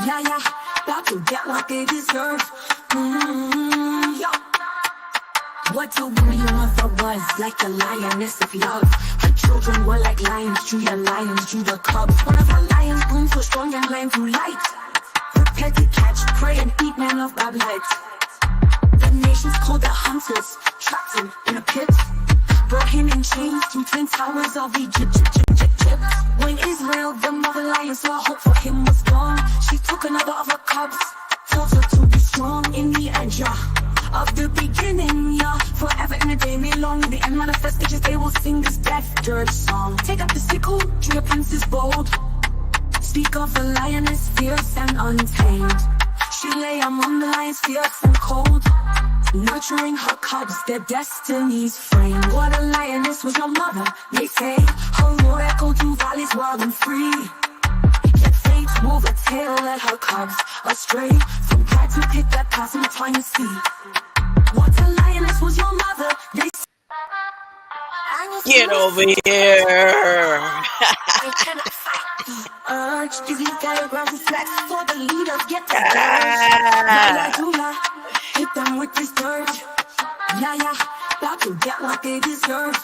Yeah, yeah, about to get what they deserve. Yeah. What a woman your mother was, like a lioness of love. Her children were like lions, drew the lions, drew the cubs. One of her lions grew so strong and ran through light. Prepared to catch prey and eat man of bad light. The nations called the hunters, trapped him in a pit. Brought him in chains to twin towers of Egypt. When Israel, the mother lion, saw hope for him was gone, she took another of her cubs, told her to be strong in the edge, of the beginning, forever and a day may long. The end manifest stages, they will sing this death dirge song. Take up the sickle, drew your pencils bold. Speak of the lioness, fierce and untamed. She lay among the lions, fierce and cold, nurturing her cubs, their destinies framed. What a lioness was your mother, they say. Her roar echoed through valleys wild and free. Yet fate wove a tail, led her cubs astray, from pride to pick that path and trying to see. What a lioness was your mother, they say. Get over here. I cannot fight the urge. These diagrams reflect for the leaders get the urge. Hit them with this dirge. Yeah, yeah, about to get what they deserve.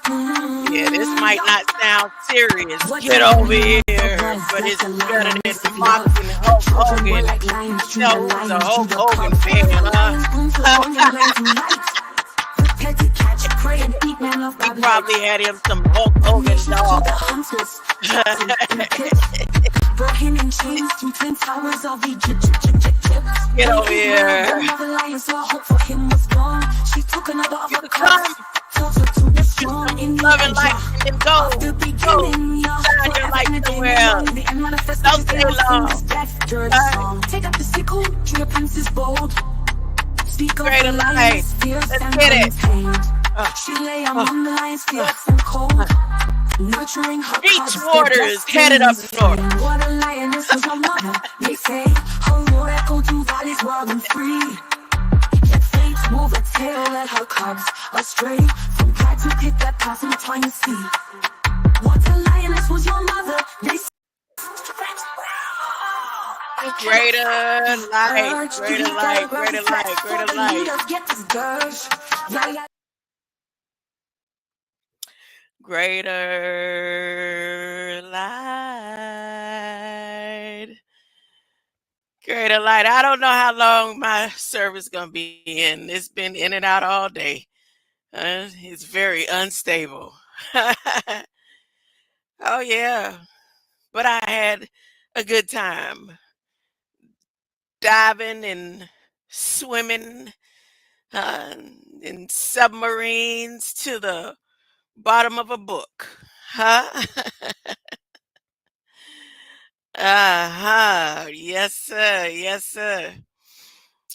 Yeah, this might not sound serious. Get over here, but it's better than mocking Hulk Hogan. No, it's a Hulk Hogan fan, He probably had him some Hulk Hogan dog. Brought him in chains to twin towers of Egypt. Get over here. Another lion saw hope for him was gone. She took another of her cubs, told her to be strong in the Loving life and go. Shine your light somewhere else. Don't stay long. Take up the sickle, drew your pencils bold. Speak of Greater the light. lions, fierce Let's and get it. untamed. She lay among the lions, fierce and cold, nurturing her Beach cubs, their waters headed up destinies north. framed. What a lioness was your mother, they say. Her roar echoed through valleys wild and free. Yet fate wove a tail, led her cubs astray, from pride to pick that path and trying to see. What a lioness was your mother, they say. Greater light, greater light, greater light, greater light. Get this dirge. Yeah, yeah. Greater light. Greater light. I don't know how long my service gonna be in. It's been in and out all day. It's very unstable. Oh yeah, but I had a good time diving and swimming in submarines to the bottom of a book. Huh? Uh-huh. Yes, sir. Yes, sir.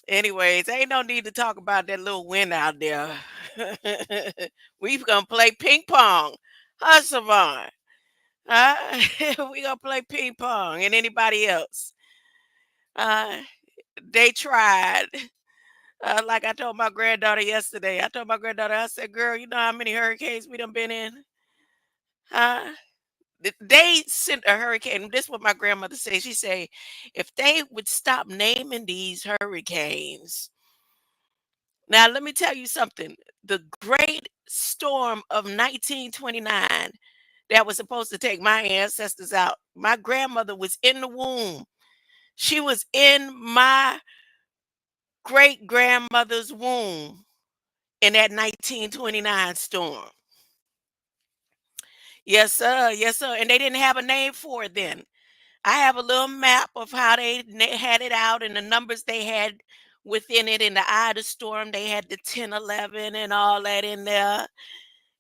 Anyways, ain't no need to talk about that little wind out there. We gonna play ping pong. Huh, Savon? Huh? We gonna play ping pong and anybody else. Uh, they tried. Like I told my granddaughter yesterday. I told my granddaughter, I said, girl, you know how many hurricanes we done been in? Huh? They sent a hurricane. This is what my grandmother said. She said, if they would stop naming these hurricanes. Now, let me tell you something. The great storm of 1929 that was supposed to take my ancestors out. My grandmother was in the womb. She was in my great grandmother's womb in that 1929 storm. Yes, sir. Yes, sir. And they didn't have a name for it then. I have a little map of how they had it out and the numbers they had within it in the eye of the storm. They had the 10, 11 and all that in there.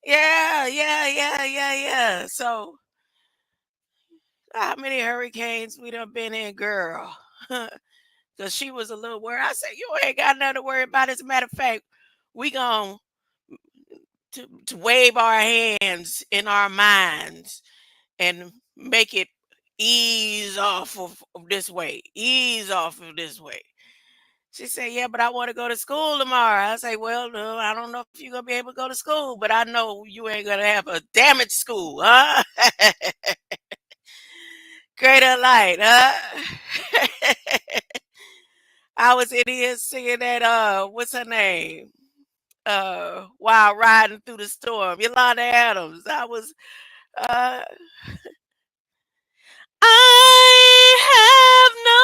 Yeah, yeah, yeah, yeah, yeah. So how many hurricanes we done been in, girl? Because she was a little worried. I said, you ain't got nothing to worry about. As a matter of fact, we going to wave our hands in our minds and make it ease off of this way. Ease off of this way. She said, yeah, but I want to go to school tomorrow. I say, well, no, I don't know if you're going to be able to go to school, but I know you ain't going to have a damaged school, huh? Greater light, huh? I was in here singing that what's her name? While riding through the storm. Yolanda Adams. I was uh I have no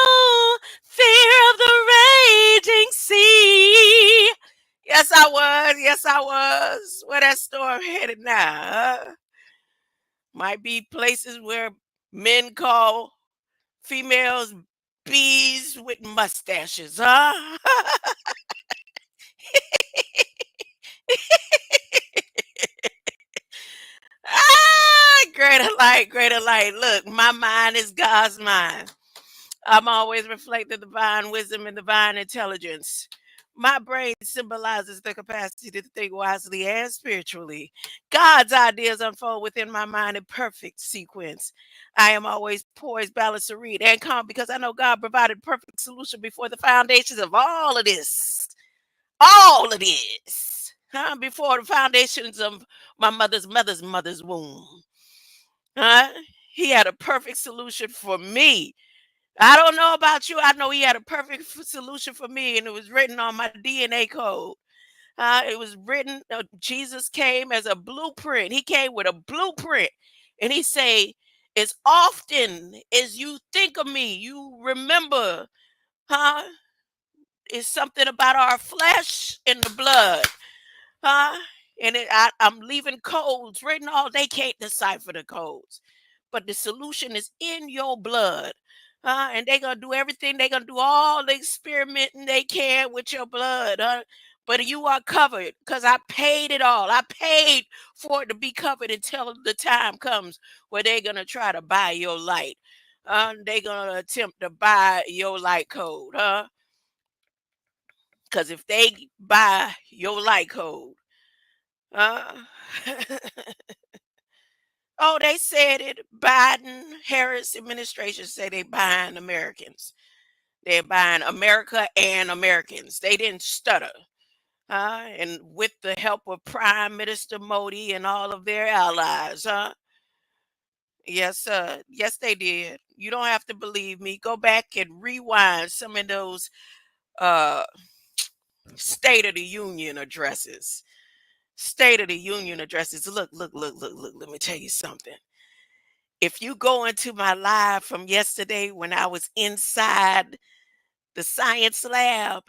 fear of the raging sea. Yes, I was. Yes, I was. Where that storm headed now? Might be places where men call females bees with mustaches, huh? Greater light, greater light. Look, my mind is God's mind. I'm always reflecting divine wisdom and divine intelligence. My brain symbolizes the capacity to think wisely and spiritually. God's ideas unfold within my mind in perfect sequence. I am always poised, balanced, serene, and calm because I know God provided perfect solution before the foundations of all of this. All of this. Huh? Before the foundations of my mother's womb. Huh? He had a perfect solution for me. I don't know about you. I know he had a perfect solution for me, and it was written on my DNA code. It was written. Jesus came as a blueprint. He came with a blueprint, and he say, "As often as you think of me, you remember." Huh? It's something about our flesh and the blood. Huh? I'm leaving codes written all. They can't decipher the codes, but the solution is in your blood. And they're gonna do everything. They're gonna do all the experimenting they can with your blood. But you are covered because I paid it all. I paid for it to be covered until the time comes where they're gonna try to buy your light. They're gonna attempt to buy your light code. Because if they buy your light code, uh, oh, they said it. Biden, Harris administration say they buying Americans. They're buying America and Americans. They didn't stutter. And with the help of Prime Minister Modi and all of their allies, yes, sir. Yes, they did. You don't have to believe me. Go back and rewind some of those uh, State of the Union addresses. State of the Union addresses. Look, look, look, look, look. Let me tell you something. If you go into my live from yesterday when I was inside the science lab,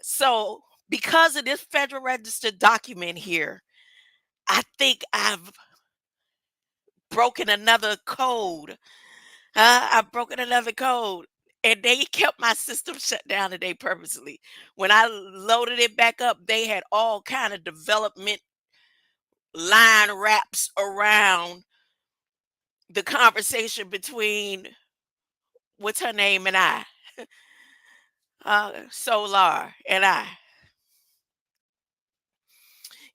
so because of this Federal Register document here, I think I've broken another code. I've broken another code. And they kept my system shut down today purposely. When I loaded it back up, they had all kind of development line wraps around the conversation between what's her name and I, Solar and I.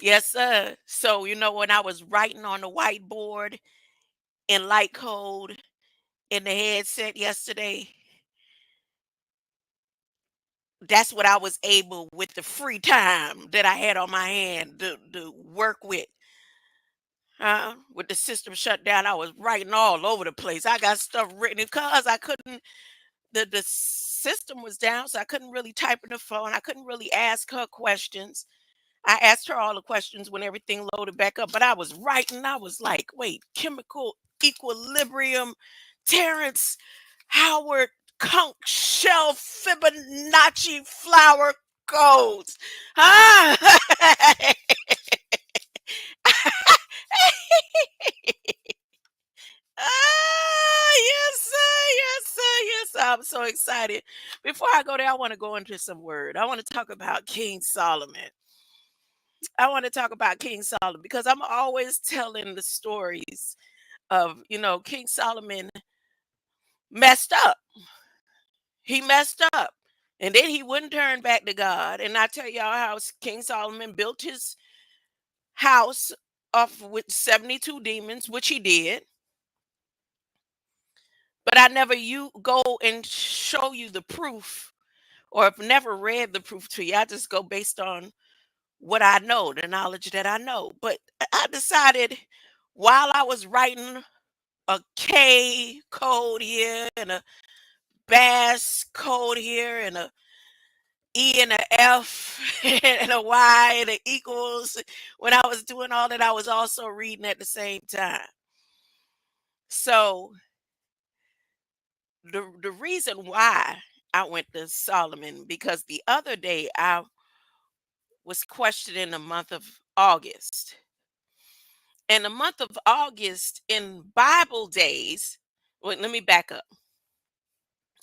Yes, sir. So when I was writing on the whiteboard in light code in the headset yesterday, that's what I was able with the free time that I had on my hand to work with. With the system shut down, I was writing all over the place. I got stuff written because I couldn't. The system was down, so I couldn't really type in the phone. I couldn't really ask her questions. I asked her all the questions when everything loaded back up, but I was writing. I was like, wait, chemical equilibrium, Terrence Howard, conch shell, Fibonacci flower codes. Ah, yes, sir, yes, sir, yes, sir. I'm so excited. Before I go there, I want to go into some word. I want to talk about King Solomon. I want to talk about King Solomon because I'm always telling the stories of, King Solomon messed up. He messed up. And then he wouldn't turn back to God. And I tell y'all how King Solomon built his house off with 72 demons, which he did. But I never you go and show you the proof, or I've never read the proof to you. I just go based on what I know, the knowledge that I know. But I decided while I was writing a K code here and a bass code here and a E and a F and a Y and a equals. When I was doing all that, I was also reading at the same time. So the reason why I went to Solomon, because the other day I was questioning the month of August. And the month of August in Bible days, wait, let me back up.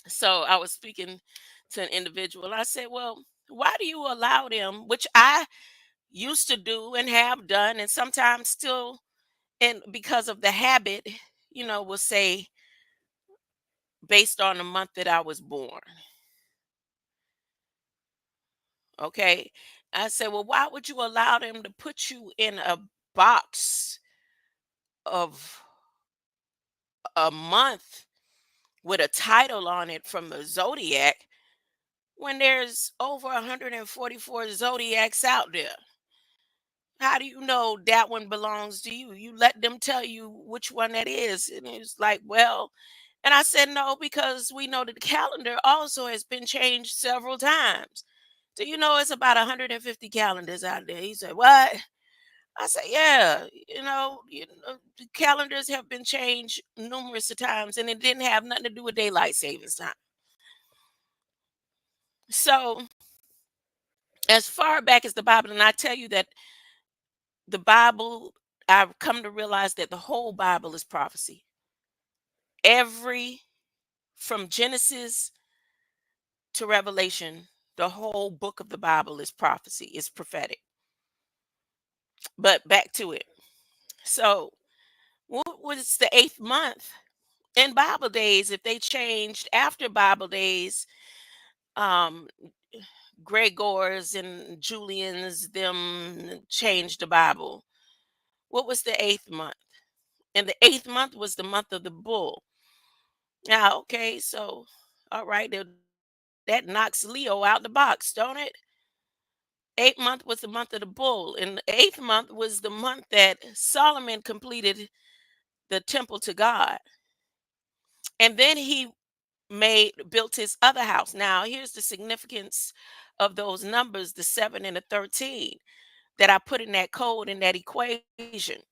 So I was speaking to an individual. I said, well, why do you allow them, which I used to do and have done, and sometimes still, and because of the habit, will say based on the month that I was born. Okay. I said, well, why would you allow them to put you in a box of a month with a title on it from the zodiac when there's over 144 zodiacs out there? How do you know that one belongs to you? You let them tell you which one that is. And it's like, well, and I said, no, because we know that the calendar also has been changed several times. Do you know it's about 150 calendars out there? He said, what? I said, yeah, the calendars have been changed numerous of times, and it didn't have nothing to do with daylight savings time. So, as far back as the Bible, and I tell you that the Bible, I've come to realize that the whole Bible is prophecy. Every, from Genesis to Revelation, the whole book of the Bible is prophecy, is prophetic. But back to it. So, what was the eighth month? In Bible days, if they changed after Bible days, um, Gregor's and Julian's, them changed the Bible. What was the eighth month? And the eighth month was the month of the bull. Now, okay, so all right, that knocks Leo out the box, don't it? Eighth month was the month of the bull, and the eighth month was the month that Solomon completed the temple to God. And then he built his other house. Now, here's the significance of those numbers, the 7 and the 13, that I put in that code in that equation,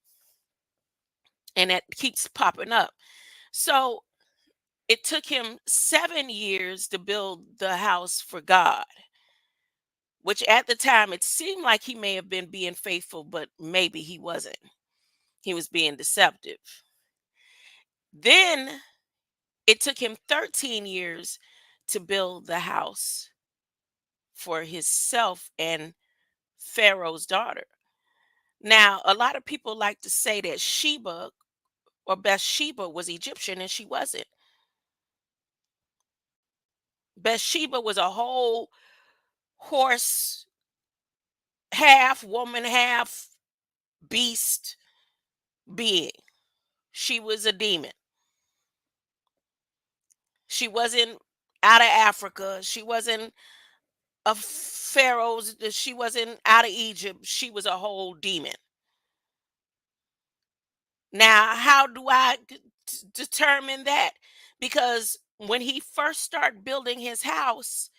and that keeps popping up. So it took him 7 years to build the house for God, which at the time it seemed like he may have been being faithful, but maybe he wasn't. He was being deceptive. Then it took him 13 years to build the house for himself and Pharaoh's daughter. Now, a lot of people like to say that Sheba or Bathsheba was Egyptian, and she wasn't. Bathsheba was a whole horse, half woman, half beast being. She was a demon. She wasn't out of Africa. She wasn't a Pharaoh's. She wasn't out of Egypt. She was a whole demon. Now, how do I determine that? Because when he first started building his house,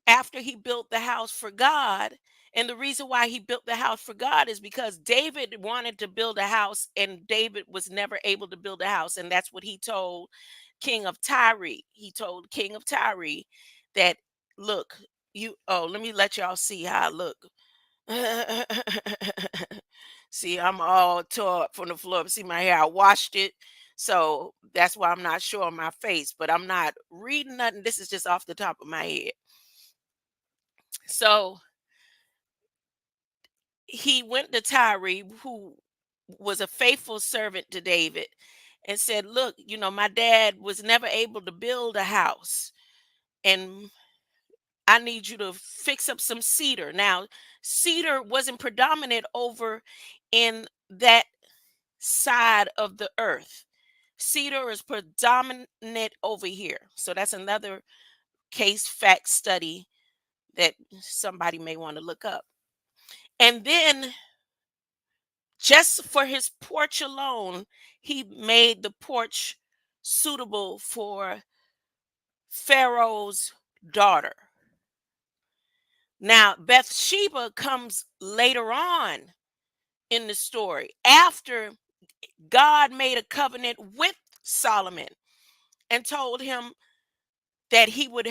after he built the house for God, and the reason why he built the house for God is because David wanted to build a house and David was never able to build a house. And that's what he told King of Tyre. He told King of Tyre that, look, let me let y'all see how I look. See, I'm all tore up from the floor. See my hair, I washed it. So that's why I'm not showing my face, but I'm not reading nothing. This is just off the top of my head. So he went to Tyre, who was a faithful servant to David, and said, look, my dad was never able to build a house, and I need you to fix up some cedar. Now, cedar wasn't predominant over in that side of the earth. Cedar is predominant over here. So that's another case fact study that somebody may want to look up. And then Just for his porch alone, he made the porch suitable for Pharaoh's daughter. Now, Bathsheba comes later on in the story after God made a covenant with Solomon and told him that he would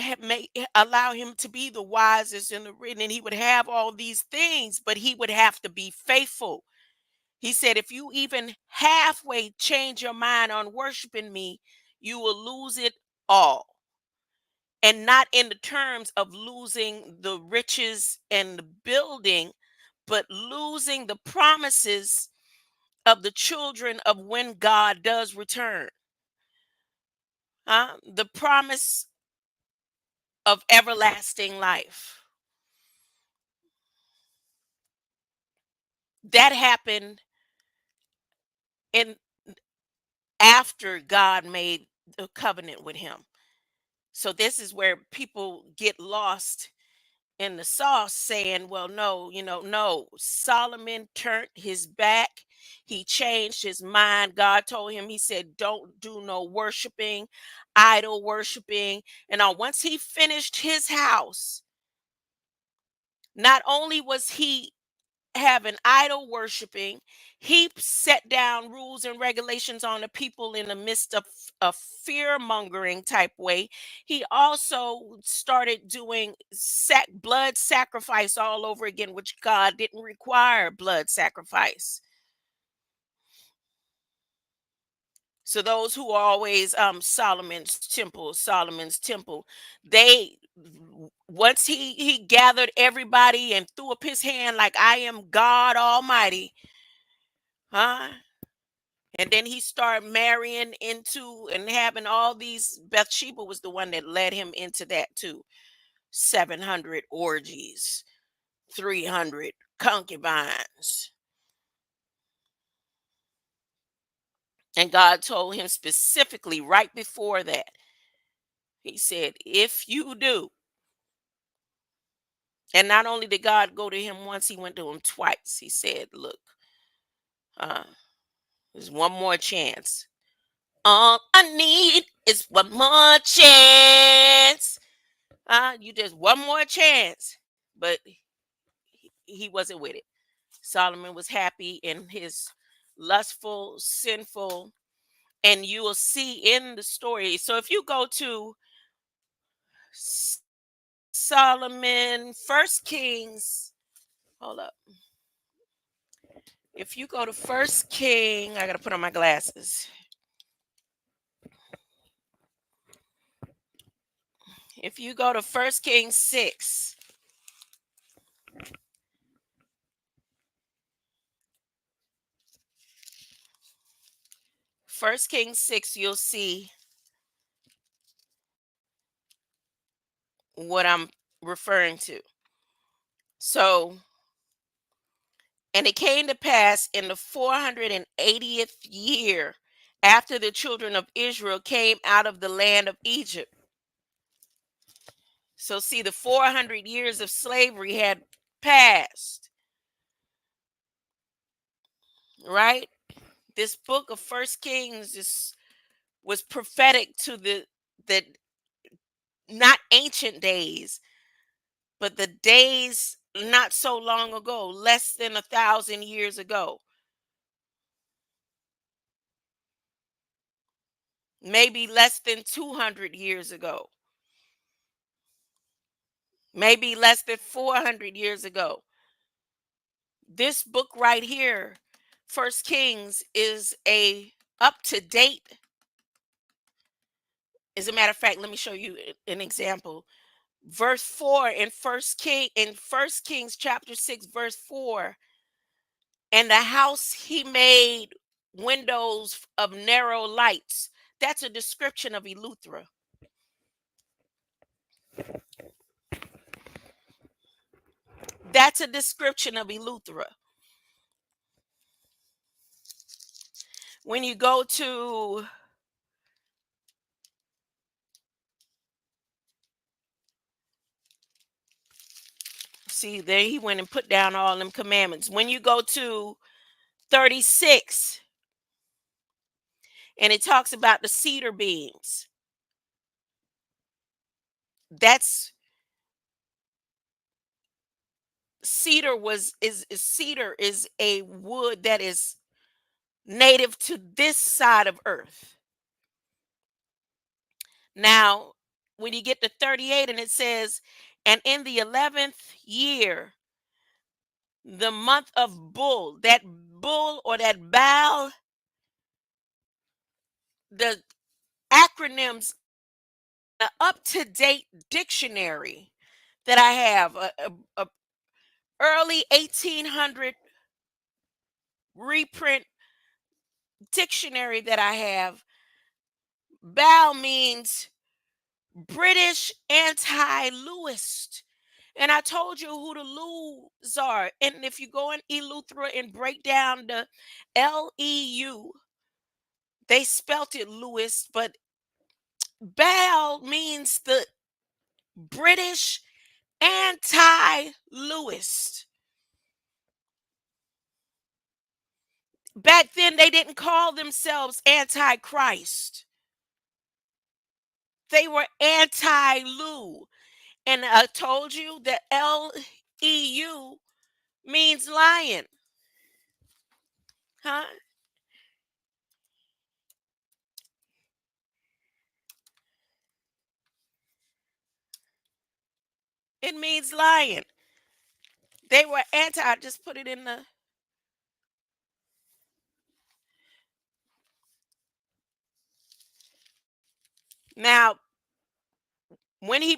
allow him to be the wisest and the written, and he would have all these things, but he would have to be faithful. He said, if you even halfway change your mind on worshiping me, you will lose it all. And not in the terms of losing the riches and the building, but losing the promises of the children of when God does return. The promise of everlasting life. That happened in after God made the covenant with him. So this is where people get lost in the sauce saying, well, no, no. Solomon turned his back. He changed his mind. God told him, he said, don't do no worshiping, idol worshiping. And once he finished his house, not only was he having idol worshiping, he set down rules and regulations on the people in the midst of a fear mongering type way. He also started doing blood sacrifice all over again, which God didn't require blood sacrifice. So those who are always Solomon's temple, they once he gathered everybody and threw up his hand like I am God Almighty, huh? And then he started marrying into and having all these. Bathsheba was the one that led him into that too. 700 orgies, 300 concubines. And God told him specifically right before that, he said, if you do, and not only did God go to him once, he went to him twice. He said, look, uh, there's one more chance. All I need is one more chance. You just one more chance. But he wasn't with it. Solomon was happy in his lustful, sinful, and you will see in the story. So if you go to Solomon, First Kings, hold up. If you go to First King, I gotta put on my glasses. If you go to First King 6, First King 6, you'll see what I'm referring to. So, and it came to pass in the 480th year after the children of Israel came out of the land of Egypt. So, see, the 400 years of slavery had passed, right? This book of First Kings was prophetic to the not ancient days, but the days not so long ago, less than 1,000 years ago. Maybe less than 200 years ago, maybe less than 400 years ago. This book right here, First Kings, is a up to date. As a matter of fact, let me show you an example. Verse 4 in First Kings chapter 6 verse 4, and the house he made windows of narrow lights. That's a description of Eleuthera. That's a description of Eleuthera. When you go to see there, he went and put down all them commandments. When you go to 36, and it talks about the cedar beams. That's cedar was is cedar is a wood that is native to this side of earth. Now, when you get to 38 and it says, and in the 11th year, the month of bull, that bull or that bow, the acronyms, the up to date dictionary that I have, a early 1800 reprint dictionary that I have, bow means British anti-Lewist. And I told you who the Lewis are. And if you go in Eleuthera and break down the Leu, they spelt it Lewis, but Bal means the British anti-Lewist. Back then, they didn't call themselves anti-Christ. They were anti-Lou. And I told you that Leu means lion. Huh? It means lion. They were anti. I just put it in the. Now, when he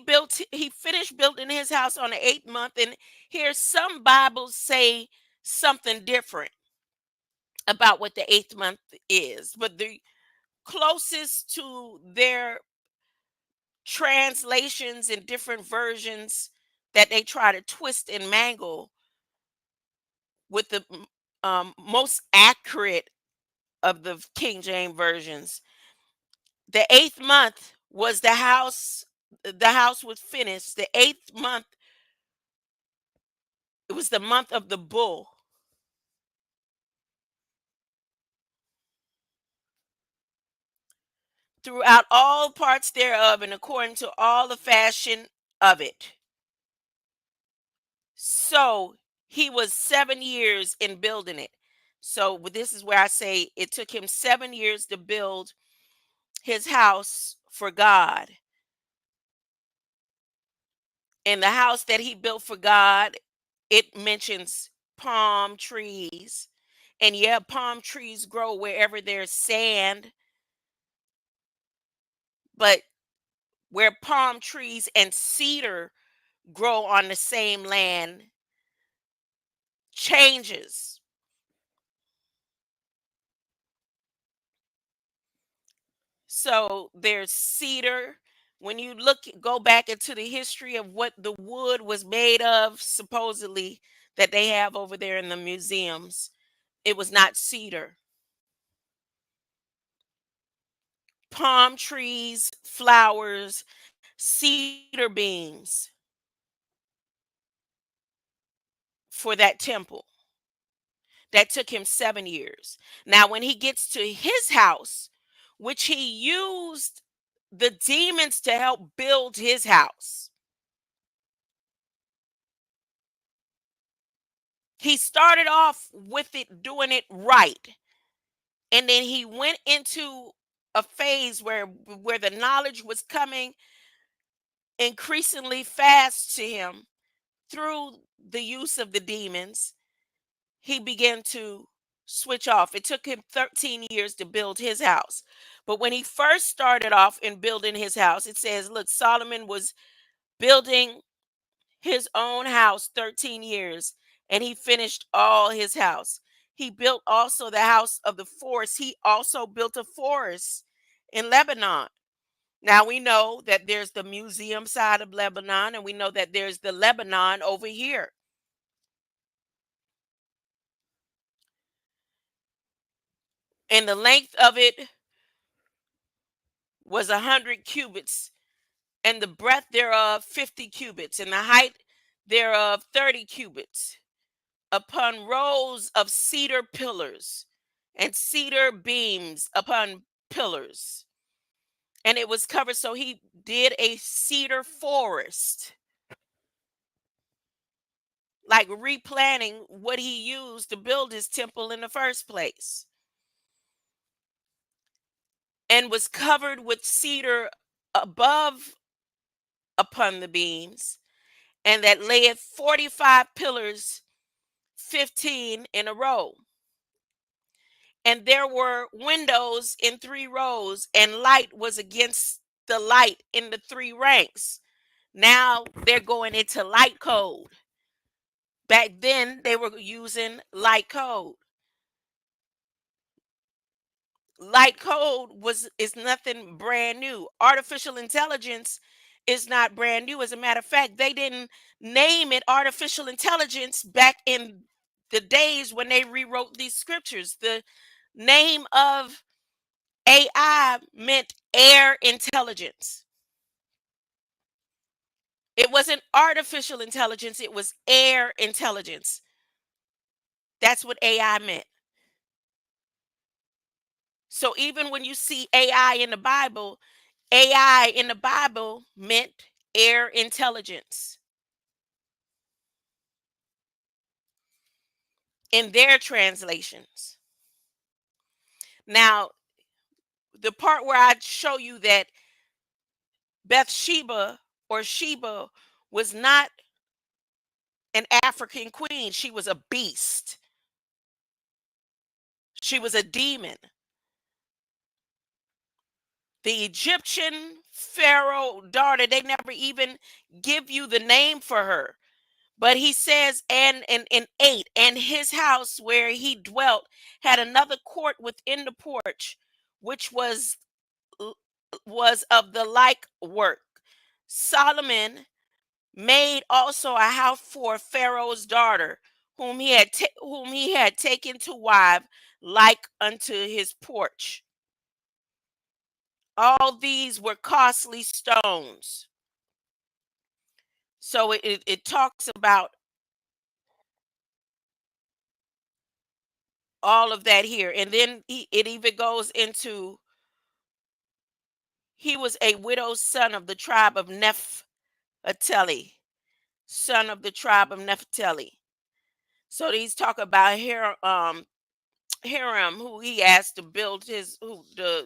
finished building his house on the 8th month. And here, some Bibles say something different about what the 8th month is. But the closest to their translations and different versions that they try to twist and mangle with the most accurate of the King James versions. The 8th month was the house was finished. The 8th month, it was the month of the bull. Throughout all parts thereof, and according to all the fashion of it. So he was 7 years in building it. So this is where I say it took him 7 years to build his house for God. And the house that he built for God, it mentions palm trees. And yeah, palm trees grow wherever there's sand, but where palm trees and cedar grow on the same land changes. So there's cedar. When you go back into the history of what the wood was made of, supposedly that they have over there in the museums, it was not cedar. Palm trees, flowers, cedar beams for that temple. That took him 7 years. Now, when he gets to his house, which he used the demons to help build his house, he started off with it doing it right. And then he went into a phase where the knowledge was coming increasingly fast to him through the use of the demons. He began to switch off. It took him 13 years to build his house. But when he first started off in building his house, it says, look, Solomon was building his own house 13 years, and he finished all his house. He built also the house of the forest. He also built a forest in Lebanon. Now we know that there's the museum side of Lebanon, and we know that there's the Lebanon over here. And the length of it was 100 cubits, and the breadth thereof 50 cubits, and the height thereof 30 cubits. upon rows of cedar pillars and cedar beams upon pillars. And it was covered. So he did a cedar forest, like replanting what he used to build his temple in the first place, and was covered with cedar above upon the beams, and that layeth 45 pillars, 15 in a row. And there were windows in 3 rows, and light was against the light in the 3 ranks. Now they're going into light code. Back then they were using light code. Light code is nothing brand new. Artificial intelligence is not brand new. As a matter of fact, they didn't name it artificial intelligence back in the days when they rewrote these scriptures. The name of AI meant air intelligence. It wasn't artificial intelligence, it was air intelligence. That's what AI meant. So even when you see AI in the Bible, AI in the Bible meant air intelligence in their translations. Now, the part where I show you that Bathsheba or Sheba was not an African queen, she was a beast. She was a demon. The Egyptian Pharaoh daughter, they never even give you the name for her. But he says, and in 8, and his house where he dwelt had another court within the porch, which was of the like work. Solomon made also a house for Pharaoh's daughter, whom he had taken to wife, like unto his porch. All these were costly stones. So it talks about all of that here. And then it even goes into, he was a widow's son of the tribe of Nephtali, son of the tribe of Nephtali. So these talk about here, Hiram, who he asked to build to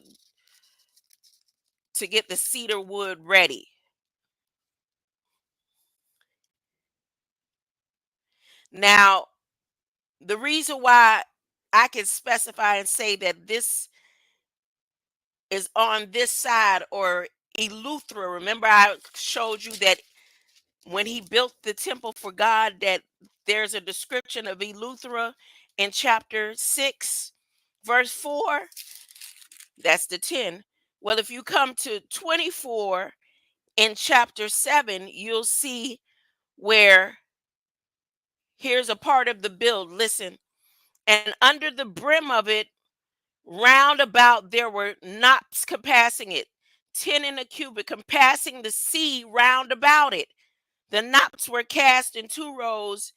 get the cedar wood ready. Now, the reason why I can specify and say that this is on this side, or Eleuthera. Remember, I showed you that when he built the temple for God, that there's a description of Eleuthera in chapter 6, verse 4. That's the 10. Well, if you come to 24 in chapter 7, you'll see where here's a part of the build. Listen, and under the brim of it, round about, there were knops compassing it, 10 in a cubit, compassing the sea round about it. The knops were cast in 2 rows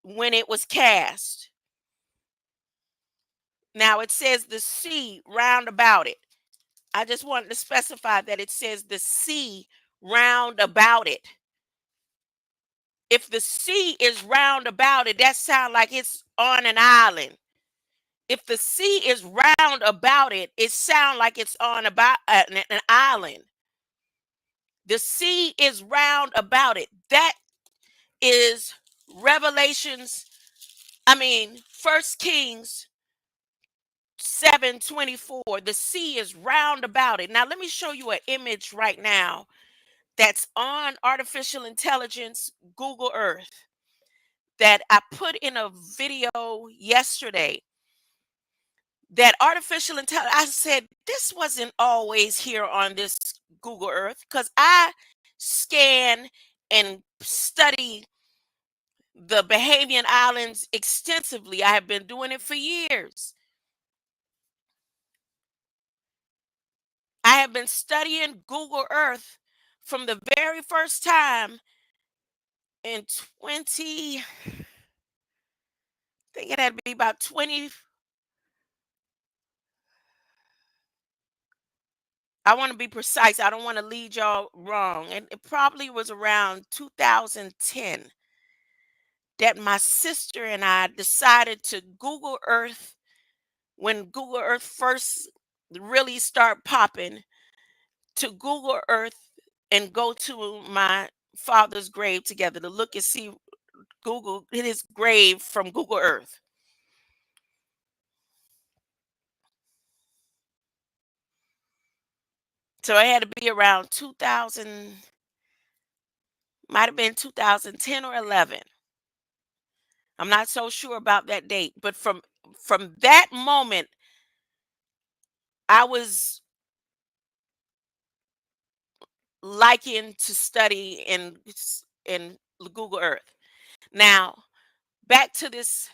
when it was cast. Now it says the sea round about it. I just wanted to specify that it says the sea round about it. If the sea is round about it, that sounds like it's on an island. If the sea is round about it, it sounds like it's on about an island. The sea is round about it. That is Revelations, First Kings 7:24. The sea is round about it. Now let me show you an image right now that's on artificial intelligence Google Earth that I put in a video yesterday. That artificial intelligence, I said this wasn't always here on this Google Earth, because I scan and study the Bahamian Islands extensively. I have been doing it for years. I have been studying Google Earth from the very first time in 20, think it had to be about 20. I want to be precise. I don't want to lead y'all wrong. And it probably was around 2010 that my sister and I decided to Google Earth when Google Earth first really start popping, to Google Earth and go to my father's grave together to look and see Google his grave from Google Earth. So it had to be around 2000, might have been 2010 or 11. I'm not so sure about that date, but from that moment I was liking to study in Google Earth. Now, back to this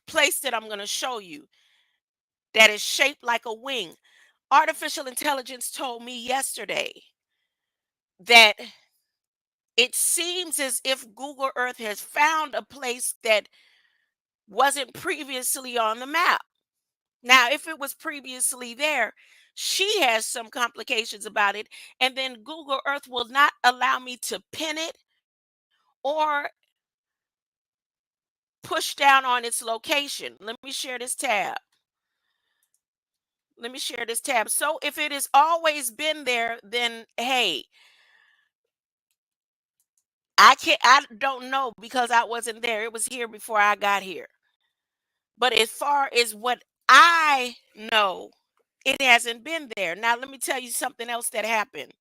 place that I'm going to show you that is shaped like a wing. Artificial intelligence told me yesterday that it seems as if Google Earth has found a place that wasn't previously on the map. Now, if it was previously there, she has some complications about it, and then Google Earth will not allow me to pin it or push down on its location. Let me share this tab. Let me share this tab. So if it has always been there, then hey, I don't know because I wasn't there. It was here before I got here. But as far as what I know, it hasn't been there. Now let me tell you something else that happened.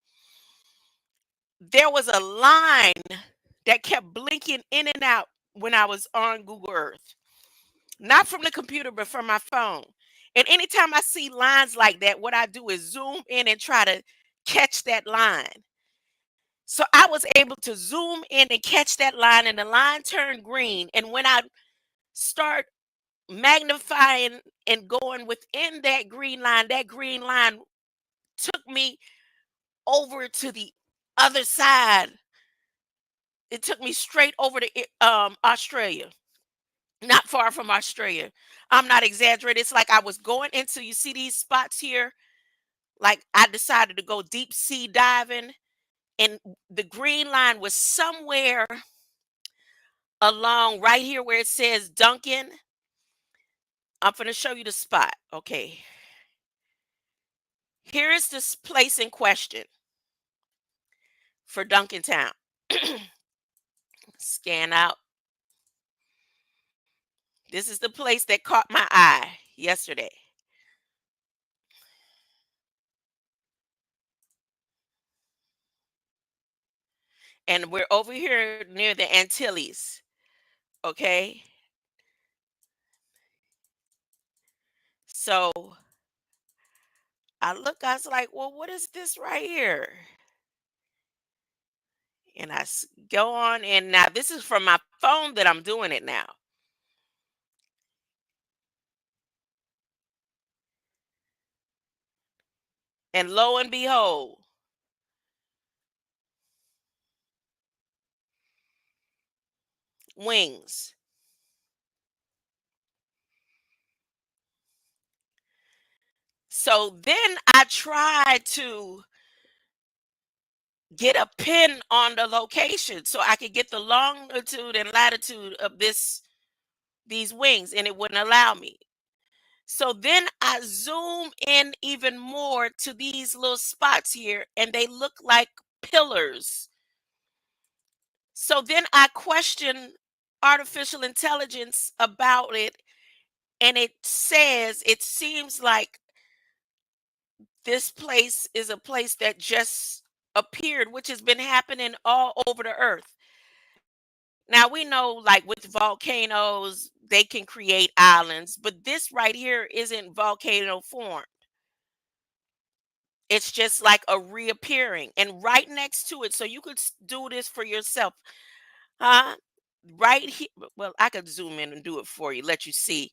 There was a line that kept blinking in and out when I was on Google Earth. Not from the computer, but from my phone. And anytime I see lines like that, what I do is zoom in and try to catch that line. So I was able to zoom in and catch that line, and the line turned green. And when I start magnifying and going within that green line took me over to the other side. It took me straight over to Australia, not far from Australia. I'm not exaggerating. It's like I was going into, you see these spots here? Like I decided to go deep sea diving, and the green line was somewhere along right here where it says Duncan. I'm going to show you the spot. Okay. Here is this place in question for Duncantown. Scan out. This is the place that caught my eye yesterday. And we're over here near the Antilles. Okay. So I was like, well, what is this right here? And go on. And now this is from my phone that I'm doing it now. And lo and behold, wings. So then I tried to get a pin on the location so I could get the longitude and latitude of these wings, and it wouldn't allow me. So then I zoom in even more to these little spots here, and they look like pillars. So then I question artificial intelligence about it, and it says it seems like this place is a place that just appeared, which has been happening all over the earth. Now we know, like with volcanoes, they can create islands, but this right here isn't volcano form. It's just like a reappearing, and right next to it, so you could do this for yourself, huh? Right here. Well, I could zoom in and do it for you, let you see,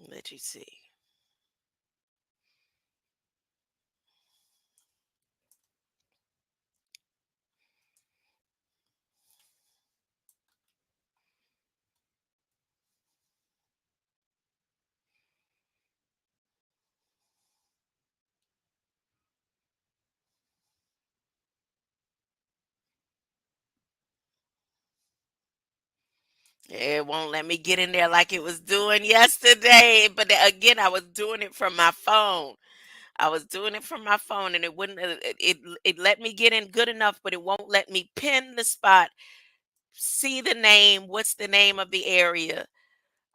let you see. It won't let me get in there like it was doing yesterday. But again, I was doing it from my phone. I was doing it from my phone, and it wouldn't. It let me get in good enough, but it won't let me pin the spot, see the name, what's the name of the area,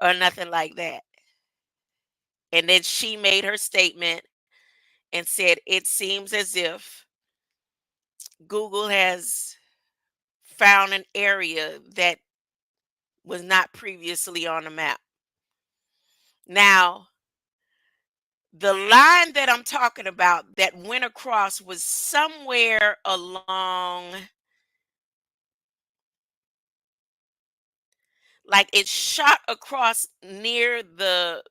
or nothing like that. And then she made her statement and said, "It seems as if Google has found an area that was not previously on the map." Now, the line that I'm talking about that went across was somewhere along, like it shot across near the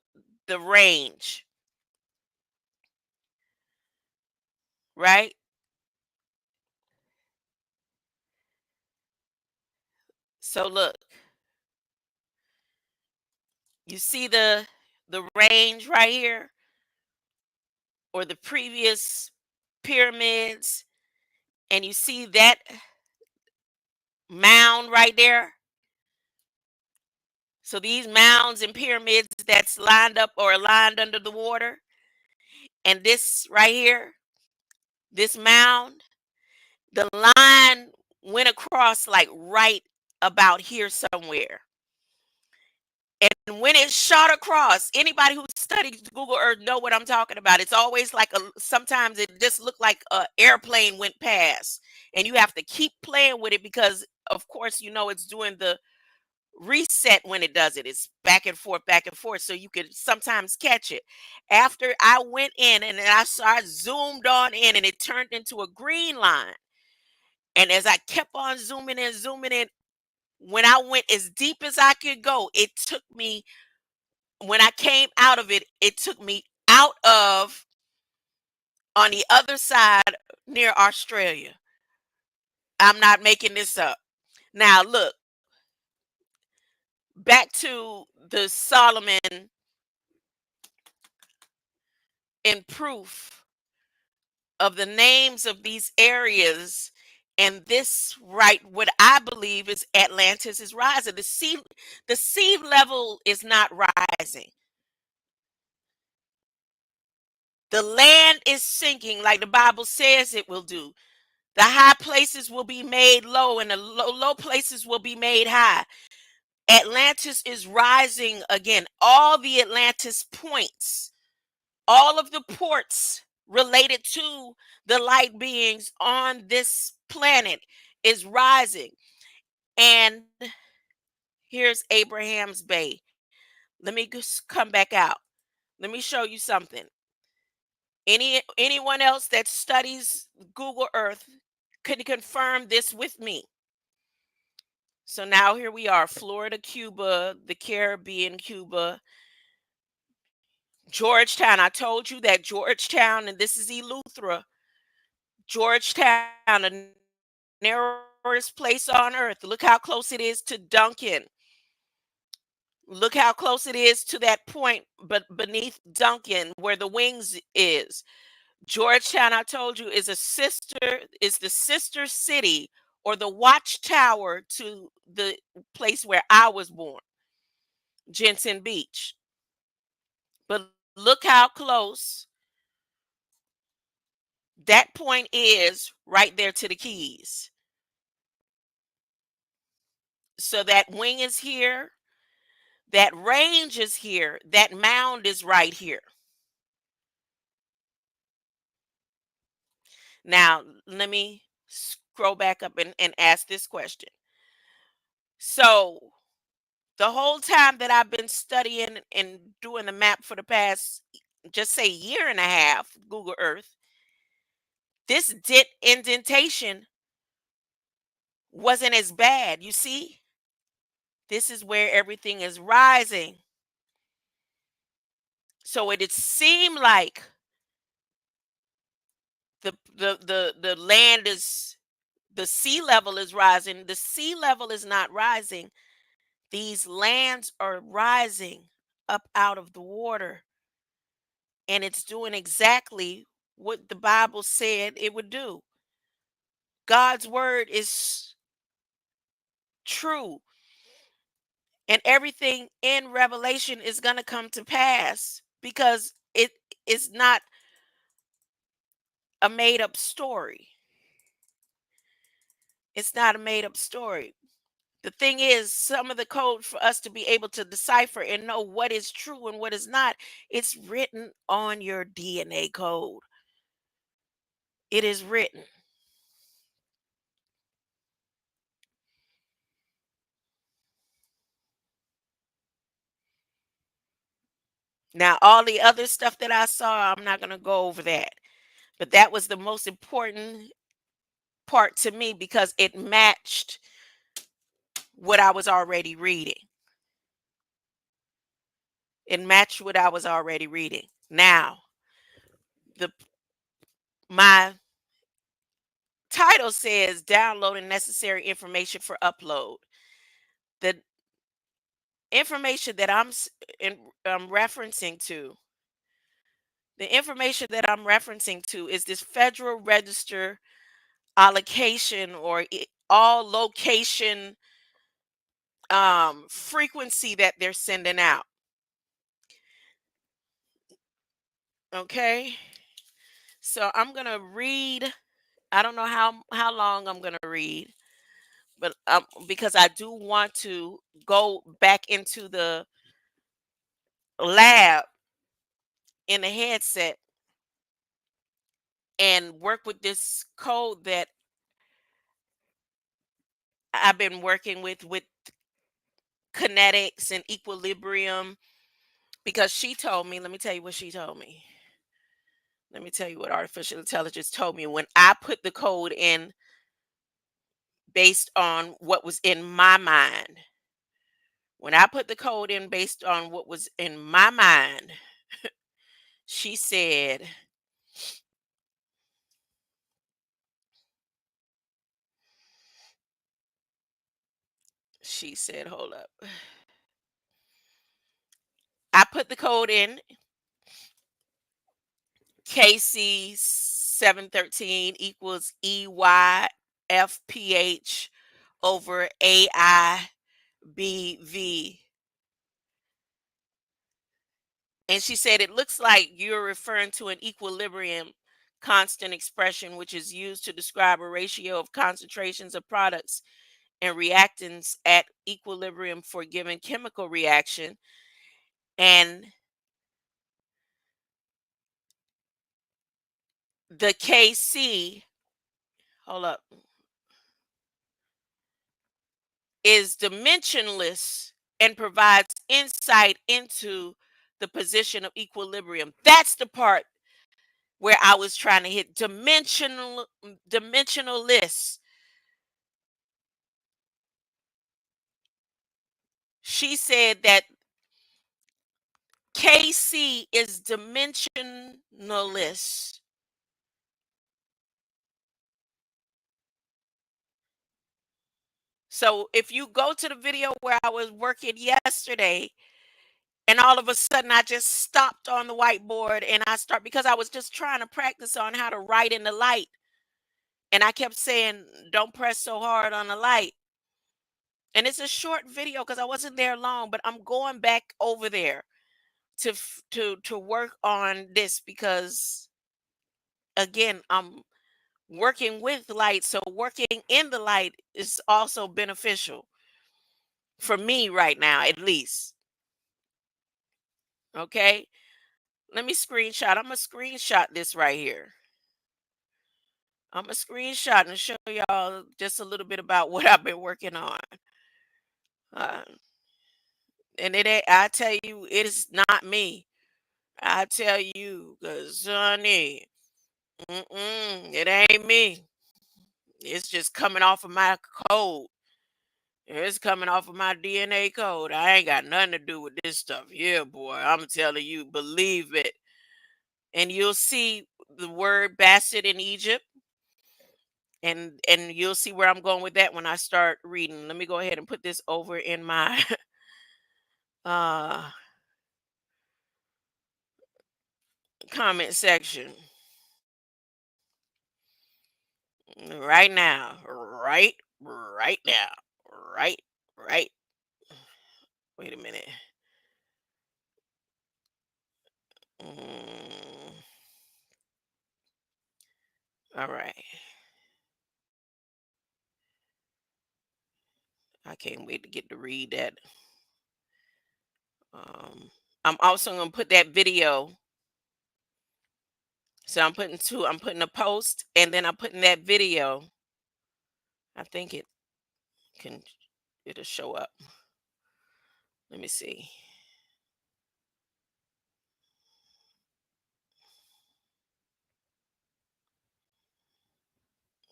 range, right? So look, you see the range right here, or the previous pyramids, and you see that mound right there. So these mounds and pyramids that's lined up or aligned under the water, and this right here, this mound, the line went across like right about here somewhere. And when it shot across, anybody who studies Google Earth know what I'm talking about. It's always like sometimes it just looked like a airplane went past, and you have to keep playing with it because, of course, it's doing the reset when it does it. It's back and forth, so you could sometimes catch it. After I went in and then I zoomed on in, and it turned into a green line. And as I kept on zooming in, when I went as deep as I could go, it took me, when I came out of it, it took me out of on the other side near Australia. I'm not making this up. Now, look, back to the Solomon in proof of the names of these areas. And this, right, what I believe is Atlantis is rising. The sea level is not rising. The land is sinking like the Bible says it will do. The high places will be made low, and the low places will be made high. Atlantis is rising again. All the Atlantis points, all of the ports related to the light beings on this planet is rising. And here's Abraham's Bay. Let me just come back out. Let me show you something. Anyone else that studies Google Earth could confirm this with me. So now here we are, Florida, Cuba, the Caribbean, Cuba, Georgetown. I told you that Georgetown, and this is Eleuthera, Georgetown, the narrowest place on earth. Look how close it is to Duncan. Look how close it is to that point, but beneath Duncan, where the wings is. Georgetown, I told you, is the sister city or the watchtower to the place where I was born, Jensen Beach. But look how close that point is right there to the Keys. So that wing is here, that range is here, that mound is right here. Now, let me scroll back up and ask this question. So, the whole time that I've been studying and doing the map for the past, just say, year and a half, Google Earth, this indentation wasn't as bad. You see, this is where everything is rising. So it seemed like the land is, the sea level is rising. The sea level is not rising. These lands are rising up out of the water, and it's doing exactly what the Bible said it would do. God's word is true. And everything in Revelation is going to come to pass because it is not a made up story. It's not a made up story. The thing is, some of the code for us to be able to decipher and know what is true and what is not, it's written on your DNA code. It is written. Now, all the other stuff that I saw, I'm not going to go over that. But that was the most important part to me because it matched what I was already reading. It matched what I was already reading. Now, the my title says downloading necessary information for upload. The information that I'm referencing to, the information that I'm referencing to is this Federal Register allocation or all location frequency that they're sending out. Okay, so I'm gonna read. I don't know how long I'm gonna read, but because I do want to go back into the lab in the headset and work with this code that I've been working with kinetics and equilibrium because she told me, let me tell you what she told me. Let me tell you what artificial intelligence told me when I put the code in based on what was in my mind. When I put the code in based on what was in my mind, she said, hold up. I put the code in KC 713 equals EYFPH over AIBV. And she said, it looks like you're referring to an equilibrium constant expression, which is used to describe a ratio of concentrations of products and reactants at equilibrium for a given chemical reaction. And the KC, hold up, is dimensionless and provides insight into the position of equilibrium. That's the part where I was trying to hit dimensionless. She said that KC is dimensionless. So if you go to the video where I was working yesterday, and all of a sudden I just stopped on the whiteboard and because I was just trying to practice on how to write in the light. And I kept saying, don't press so hard on the light. And it's a short video because I wasn't there long, but I'm going back over there to work on this because again, I'm working with light. So working in the light is also beneficial for me right now, at least. Okay. Let me screenshot. I'm gonna screenshot this right here. I'm gonna screenshot and show y'all just a little bit about what I've been working on. Uh, and it ain't, I tell you, it is not me. I tell you, cause honey, it ain't me. It's just coming off of my code. It's coming off of my DNA code. I ain't got nothing to do with this stuff here, boy. I'm telling you, believe it. And you'll see the word Bassett in Egypt, and you'll see where I'm going with that when I start reading. Let me go ahead and put this over in my uh comment section right now. Right now. Right right Wait a minute. Mm, all right. I can't wait to get to read that. Um, I'm also gonna put that video. So I'm putting two. I'm putting a post, and then I'm putting that video. I think can. It'll show up. Let me see.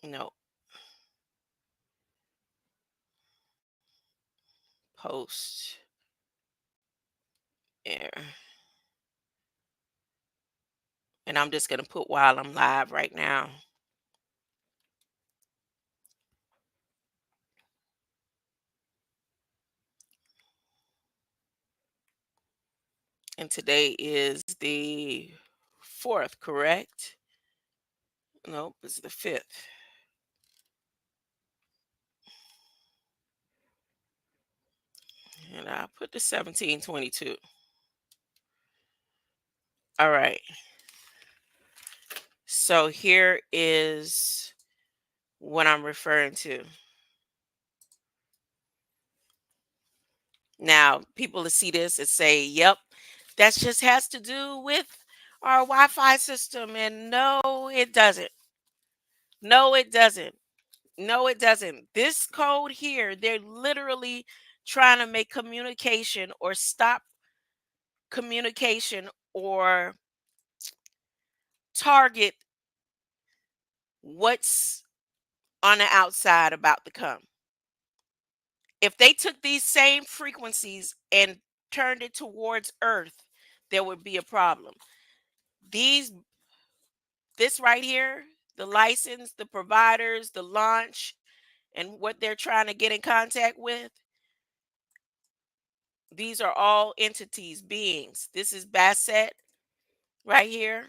No, post there, and I'm just gonna put while I'm live right now. And today is the 4th, correct? Nope, it's the 5th. And I put the 1722. All right. So here is what I'm referring to. Now, people to see this and say, yep, that just has to do with our Wi-Fi system. And no, it doesn't. No, it doesn't. No, it doesn't. This code here, they're literally trying to make communication or stop communication or target what's on the outside about to come. If they took these same frequencies and turned it towards Earth, there would be a problem. These, this right here, the license, the providers, the launch, and what they're trying to get in contact with, these are all entities, beings. This is Bassett right here,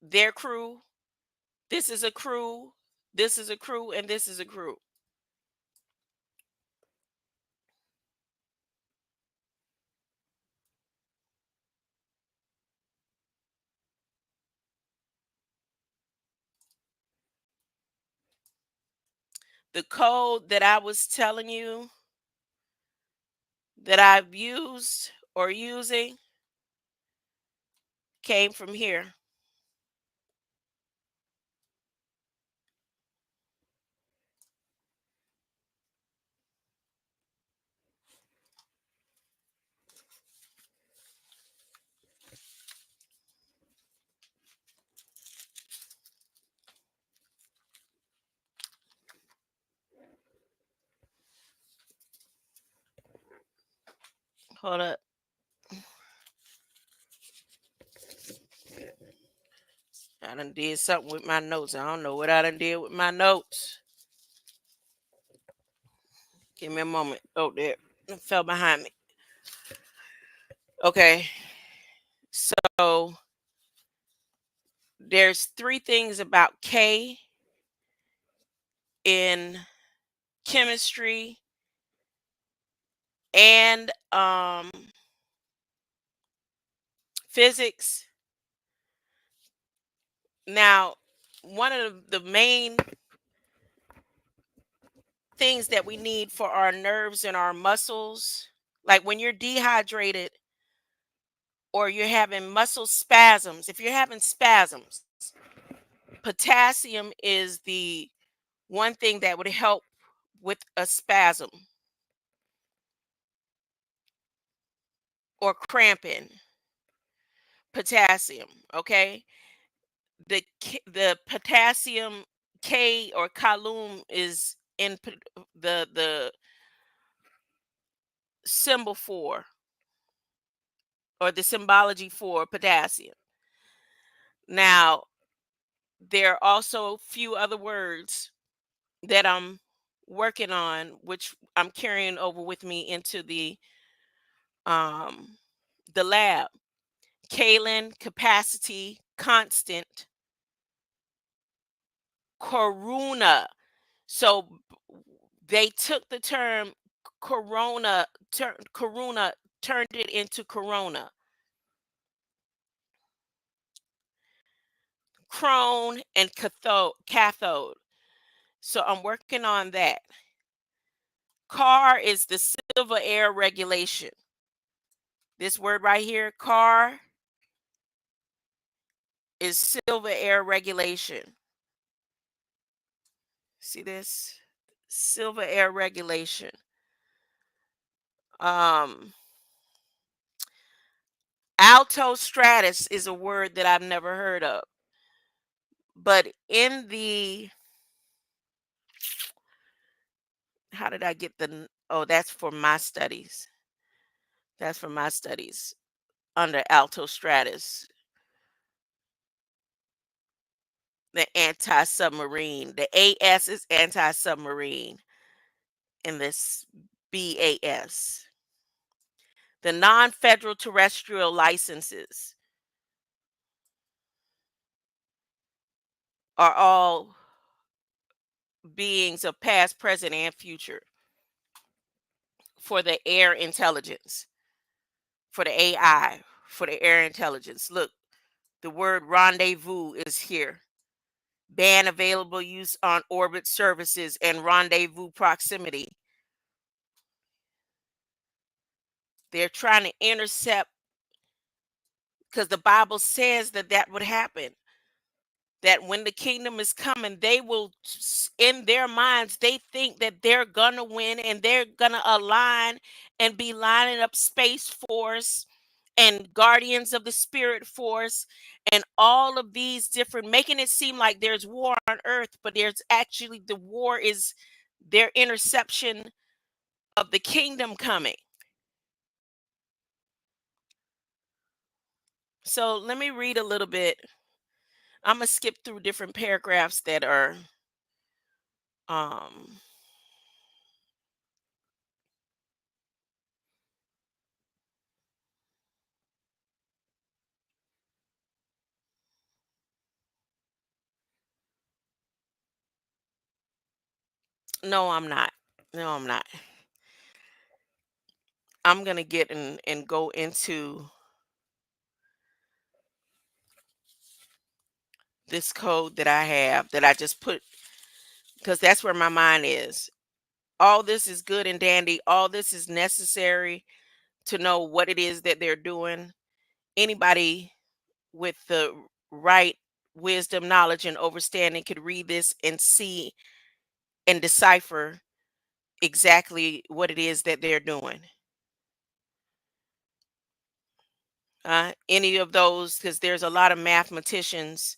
their crew. This is a crew. This is a crew, and this is a crew. The code that I was telling you that I've used or using came from here. Hold up. I done did something with my notes. I don't know what I done did with my notes. Give me a moment. Oh, there. It fell behind me. Okay. So there's 3 things about K in chemistry and physics. Now, one of the main things that we need for our nerves and our muscles, like when you're dehydrated or you're having muscle spasms, if you're having spasms, potassium is the one thing that would help with a spasm or cramping. Potassium, okay? The potassium K or column is in the symbol for, or the symbology for potassium. Now, there are also a few other words that I'm working on, which I'm carrying over with me into um the lab. Kaolin, capacity, constant, Karuna. So they took the term Corona turned it into Corona. Crone and cathode. So I'm working on that. CAR is the silver air regulation. This word right here, CAR, is silver air regulation. See this? Silver air regulation. Um, alto stratus is a word that I've never heard of. But in the, how did I get the, oh, that's for my studies. That's for my studies under alto stratus, the anti submarine. The AS is anti submarine in this BAS. The non federal terrestrial licenses are all beings of past, present, and future for the air intelligence, for the AI, for the air intelligence. Look, the word rendezvous is here. Ban available use on orbit services and rendezvous proximity. They're trying to intercept because the Bible says that that would happen. That when the kingdom is coming, they will, in their minds, they think that they're gonna win and they're gonna align and be lining up Space Force and Guardians of the Spirit Force and all of these different, making it seem like there's war on earth, but there's actually, the war is their interception of the kingdom coming. So let me read a little bit. I'm gonna skip through different paragraphs that are um no, I'm not. No, I'm not. I'm gonna get and go into this code that I have that I just put because that's where my mind is. All this is good and dandy. All this is necessary to know what it is that they're doing. Anybody with the right wisdom, knowledge, and understanding could read this and see and decipher exactly what it is that they're doing. Any of those, because there's a lot of mathematicians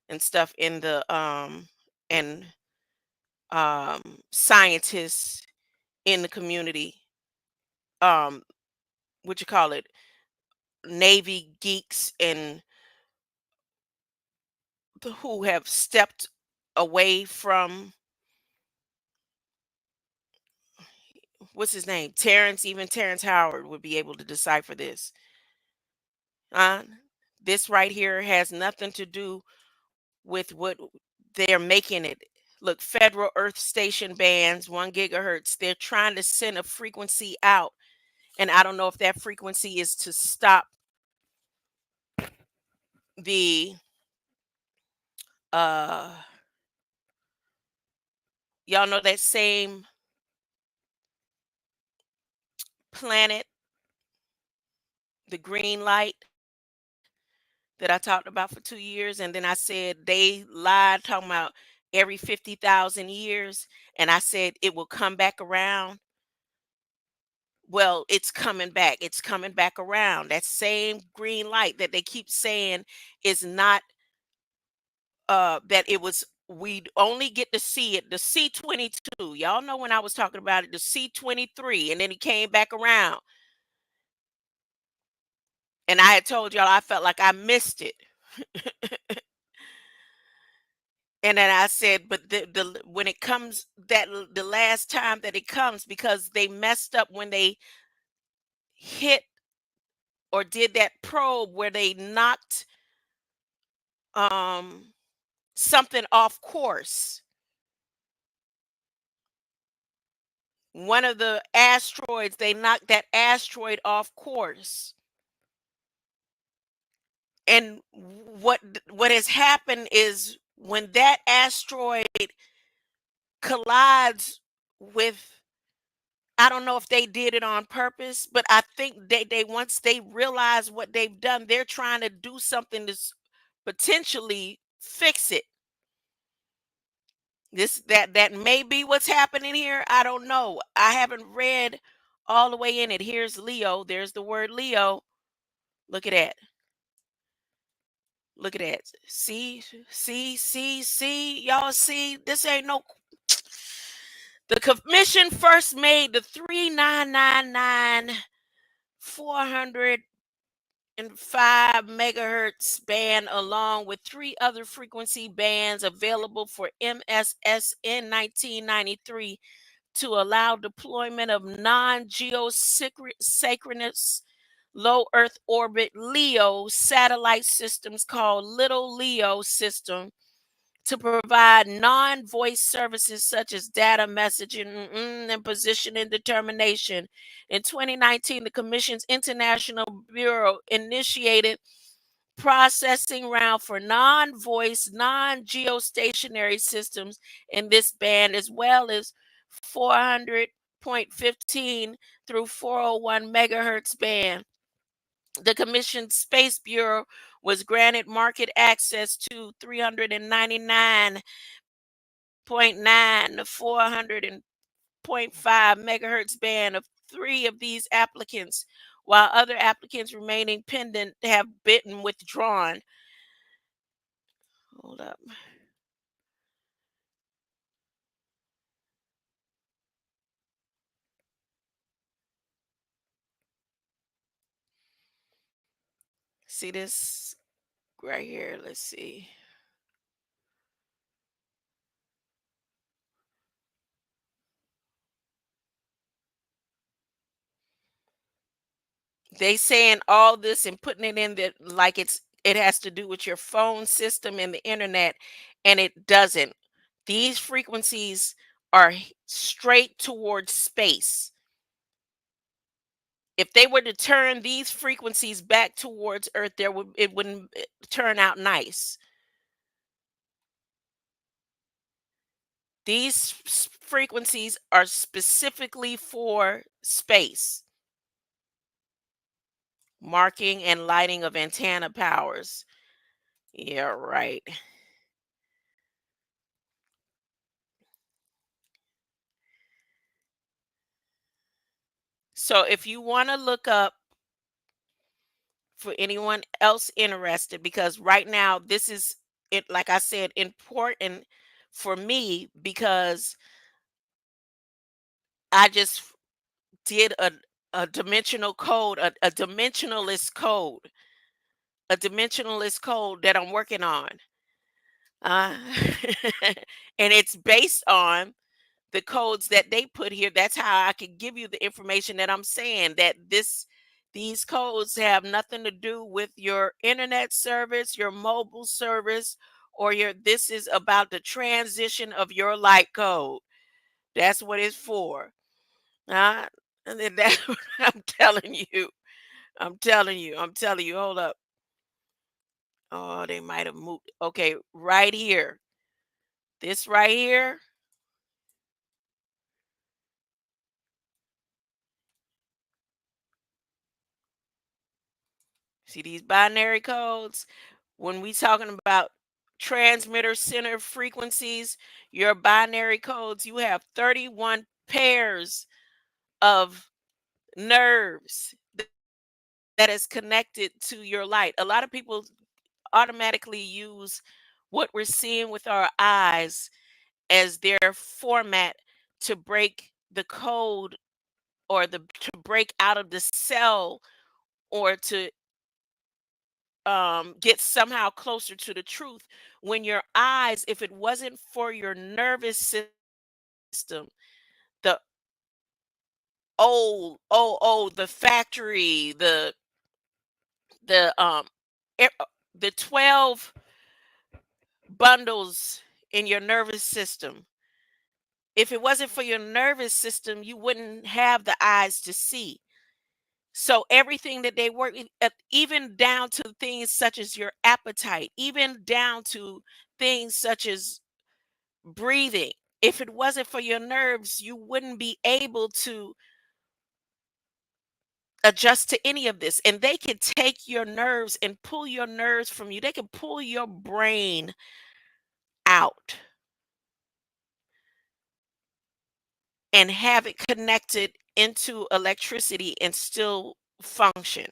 and stuff in the and scientists in the community, um what you call it, navy geeks, and who have stepped away from, what's his name, Terrence, even Terrence Howard would be able to decipher this. uh this right here has nothing to do with what they're making it. Look, federal earth station bands 1 gigahertz, they're trying to send a frequency out, and I don't know if that frequency is to stop the uh y'all know that same planet, the green light that I talked about for 2 years, and then I said they lied talking about every 50,000 years, and I said it will come back around. Well, it's coming back. It's coming back around. That same green light that they keep saying is not, that it was, we'd only get to see it, the C-22. Y'all know when I was talking about it, the C-23, and then he came back around. And I had told y'all I felt like I missed it. And then I said, but the when it comes, the last time that it comes, because they messed up when they hit or did that probe where they knocked um something off course. One of the asteroids, they knocked that asteroid off course. And what has happened is when that asteroid collides with, I don't know if they did it on purpose, but I think they once they realize what they've done, they're trying to do something to potentially fix it. That may be what's happening here. I don't know. I haven't read all the way in it. Here's Leo. There's the word Leo. Look at that. Look at that. See. Y'all see? This ain't no. The commission first made the 3999 405 megahertz band along with three other frequency bands available for MSS in 1993 to allow deployment of non-geosynchronous low Earth orbit LEO satellite systems called Little LEO system to provide non-voice services such as data messaging and positioning determination. In 2019, the Commission's International Bureau initiated processing round for non-voice, non-geostationary systems in this band, as well as 400.15 through 401 megahertz band. The Commission's Space Bureau was granted market access to 399.9 to 400.5 megahertz band of three of these applicants, while other applicants remaining pending have been withdrawn. Hold up. See this right here? Let's see. They saying all this and putting it in that like it has to do with your phone system and the internet, and it doesn't. These frequencies are straight towards space. If they were to turn these frequencies back towards Earth, it wouldn't turn out nice. These frequencies are specifically for space, marking and lighting of antenna powers. Yeah, right. So if you want to look up for anyone else interested, because right now this is it, like I said, important for me because I just did a dimensional code, a dimensionalist code that I'm working on. Uh, and it's based on the codes that they put here. That's how I can give you the information that I'm saying, that these codes have nothing to do with your internet service, your mobile service, or your this is about the transition of your light code. That's what it's for. Uh, and then that I'm telling you. I'm telling you. Hold up. Oh, they might have moved. Okay, right here. This right here. See these binary codes? When we talking about transmitter center frequencies, your binary codes, you have 31 pairs of nerves that is connected to your light. A lot of people automatically use what we're seeing with our eyes as their format to break the code or to break out of the cell or to get somehow closer to the truth, when your eyes, if it wasn't for your nervous system, the the factory, the e- the 12 bundles in your nervous system, If it wasn't for your nervous system, you wouldn't have the eyes to see. So everything that they work, even down to things such as your appetite, even down to things such as breathing. If it wasn't for your nerves, you wouldn't be able to adjust to any of this. And they can take your nerves and pull your nerves from you. They can pull your brain out and have it connected into electricity and still function.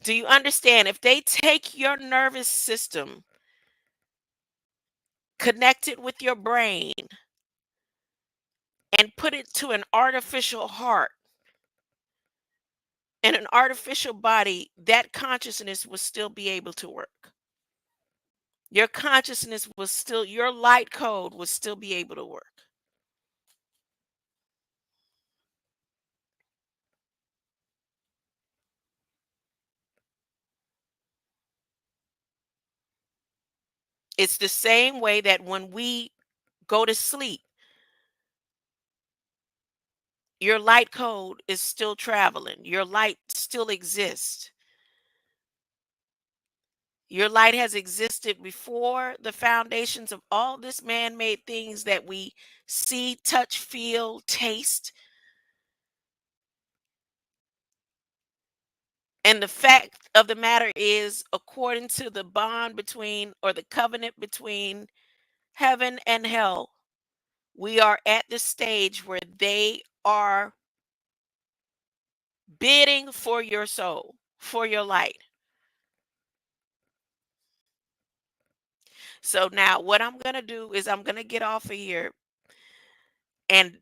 Do you understand? If they take your nervous system, connect it with your brain, and put it to an artificial heart and an artificial body, that consciousness will still be able to work. Your consciousness will still, your light code will still be able to work. It's the same way that when we go to sleep, your light code is still traveling. Your light still exists. Your light has existed before the foundations of all this man-made things that we see, touch, feel, taste. And the fact of the matter is, according to the bond between, or the covenant between heaven and hell, we are at the stage where they are bidding for your soul, for your light. So now what I'm going to do is I'm going to get off of here and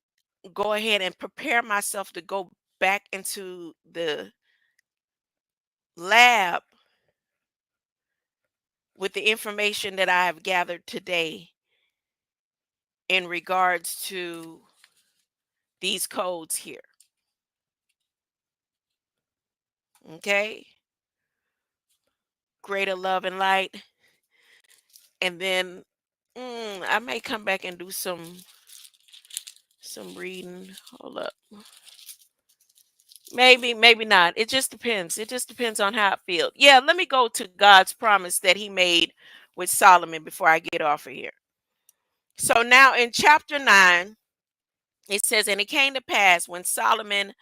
go ahead and prepare myself to go back into the lab with the information that I have gathered today in regards to these codes here. Okay? Greater love and light. And then I may come back and do some reading. Hold up. Maybe, maybe not. It just depends. It just depends on how I feel. Yeah, let me go to God's promise that he made with Solomon before I get off of here. So now in chapter 9, it says, and it came to pass when Solomon,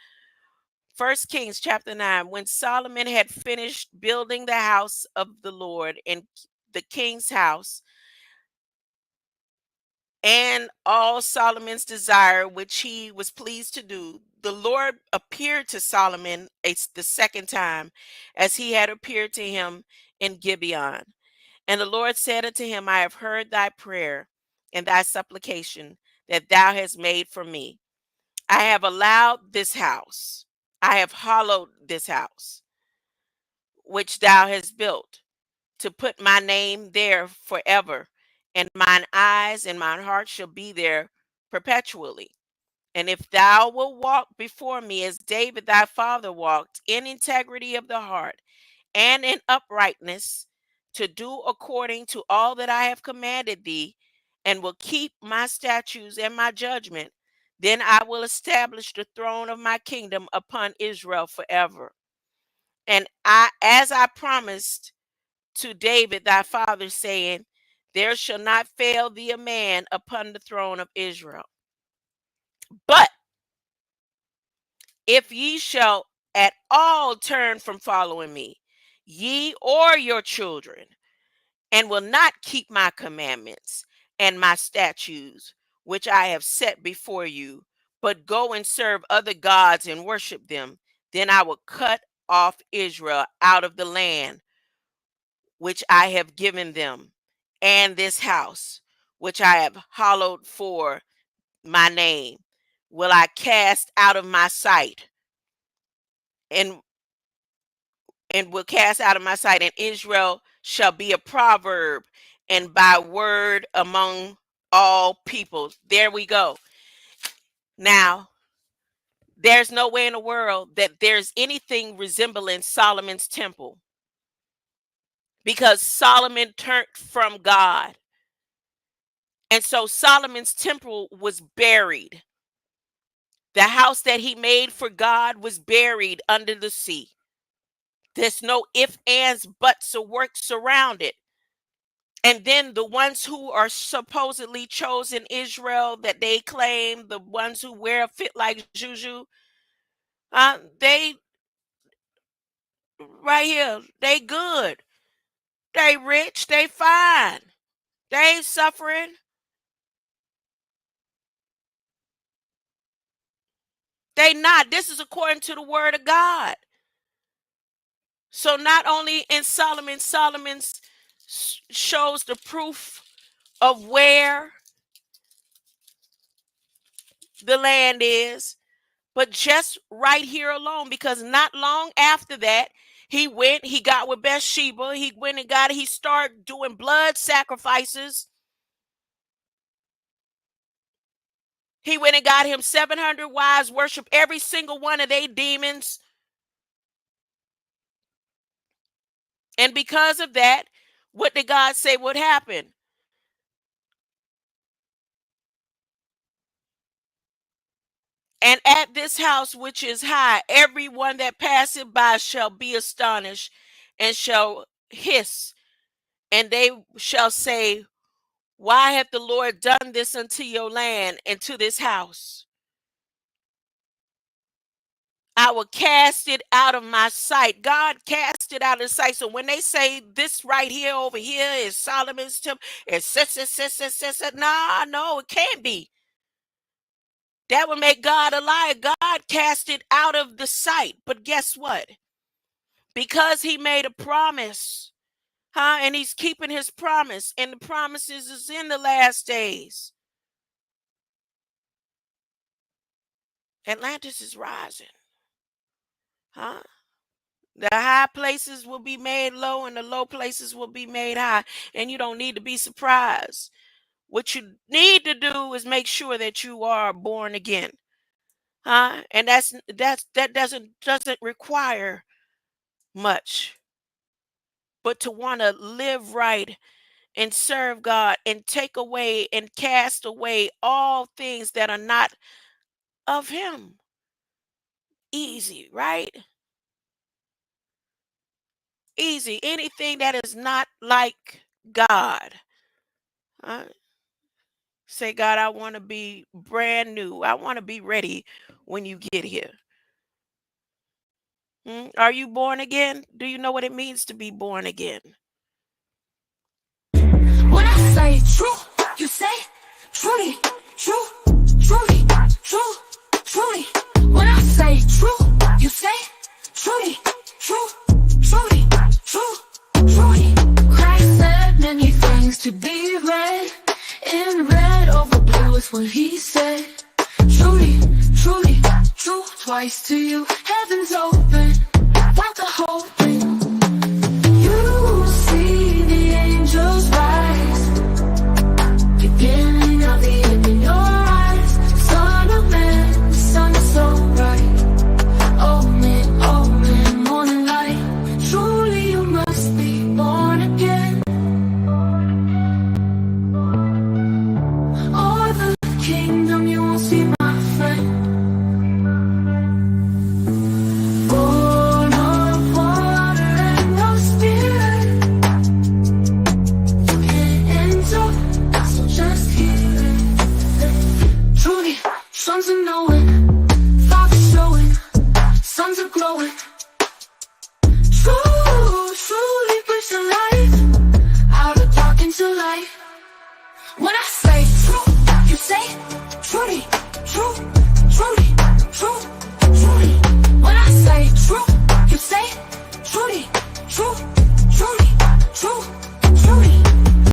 First Kings chapter 9, when Solomon had finished building the house of the Lord and the king's house, and all Solomon's desire, which he was pleased to do, the Lord appeared to Solomon the second time, as he had appeared to him in Gibeon. And the Lord said unto him, I have heard thy prayer and thy supplication that thou hast made for me. I have allowed this house, I have hallowed this house, which thou hast built, to put my name there forever, and mine eyes and mine heart shall be there perpetually. And if thou wilt walk before me as David thy father walked, in integrity of the heart and in uprightness, to do according to all that I have commanded thee, and will keep my statutes and my judgment, then I will establish the throne of my kingdom upon Israel forever. And as I promised to David thy father, saying, there shall not fail thee a man upon the throne of Israel. But if ye shall at all turn from following me, ye or your children, and will not keep my commandments and my statutes, which I have set before you, but go and serve other gods and worship them, then I will cut off Israel out of the land which I have given them, and this house which I have hallowed for my name will I cast out of my sight, and will cast out of my sight, and Israel shall be a proverb and by word among all people. There we go. Now, there's no way in the world that there's anything resembling Solomon's temple, because Solomon turned from God. And so Solomon's temple was buried. The house that he made for God was buried under the sea. There's no ifs, ands, buts, or works around it. And then the ones who are supposedly chosen Israel that they claim, the ones who wear a fit like Juju, they right here, they good. They rich, they fine. They ain't suffering. They not. This is according to the word of God. So not only in Solomon shows the proof of where the land is, but just right here alone, because not long after that, he got with Bathsheba, he started doing blood sacrifices. He went and got him 700 wives, worship every single one of their demons. And because of that, what did God say would happen? And at this house which is high, everyone that passeth by shall be astonished and shall hiss, and they shall say, why hath the Lord done this unto your land and to this house? I will cast it out of my sight. God cast it out of sight. So when they say this right here over here is Solomon's temple, it's no, it can't be. That would make God a liar. God cast it out of the sight. But guess what? Because he made a promise, and he's keeping his promise, and the promises is in the last days. Atlantis is rising. The high places will be made low and the low places will be made high. And you don't need to be surprised. What you need to do is make sure that you are born again. And that doesn't require much. But to want to live right and serve God and take away and cast away all things that are not of him. Easy, right? Easy. Anything that is not like God. Say, God, I want to be brand new. I want to be ready when you get here. Are you born again? Do you know what it means to be born again? When I say true, you say truly, true, truly, true, truly. When I say true, you say truly, true, truly, true, truly. Christ said many things to be read. In red over blue is what he said. Truly, truly, true. Twice to you, heaven's open.